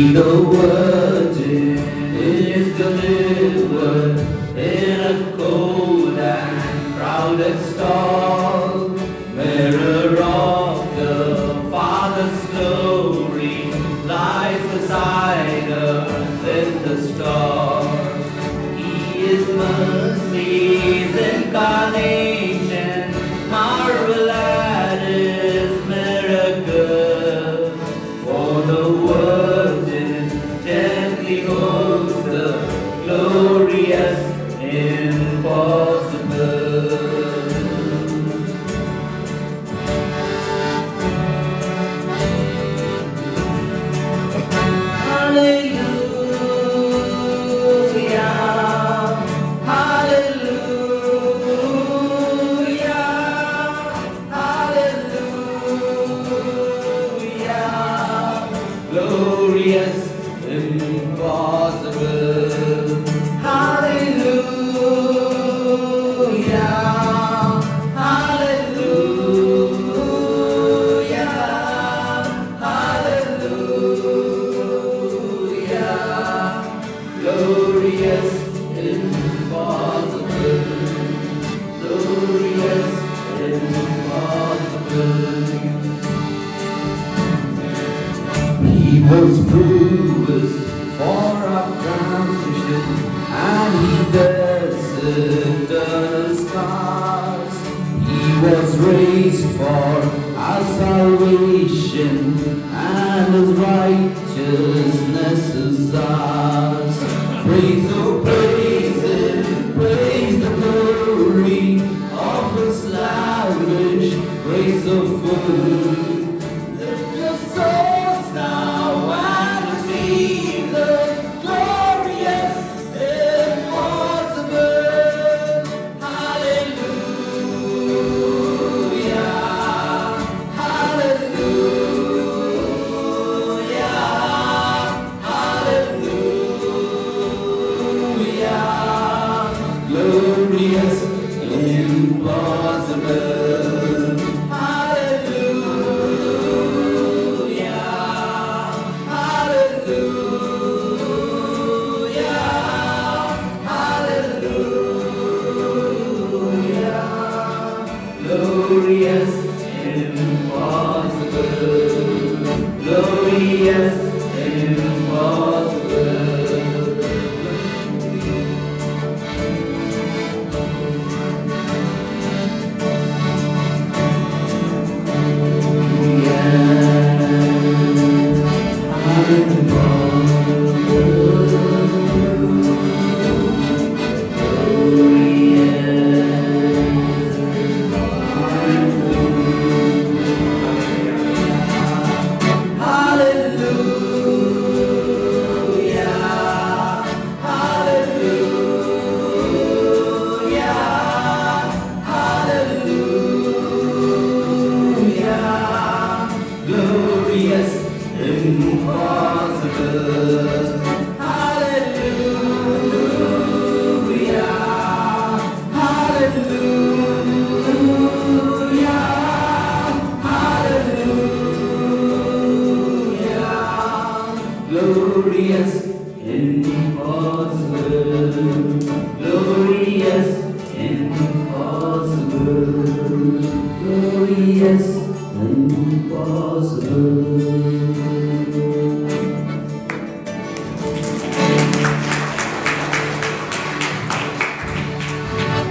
the virgin is delivered in a cold and crowded stall. Mirror of the Father's glory lies beside her in the star. He is mercy's incarnation, marvel at his miracle. For the virgin gently holds the glorious impossible. Glorious, impossible. Hallelujah, hallelujah, hallelujah. Glorious, impossible. Glorious, impossible. He was bruised for our transgression, and he bears eternal scars. He was raised for our salvation, and his righteousness is ours. Praise, oh praise him, praise the glory of his lavish grace so full. Lift your souls now and receive the glorious impossible. Hallelujah, hallelujah, hallelujah. Glorious impossible. Glorious, impossible. Glorious, impossible. Glorious, impossible. Hallelujah, hallelujah, hallelujah. Glorious, impossible. Glorious, impossible. Glorious, impossible.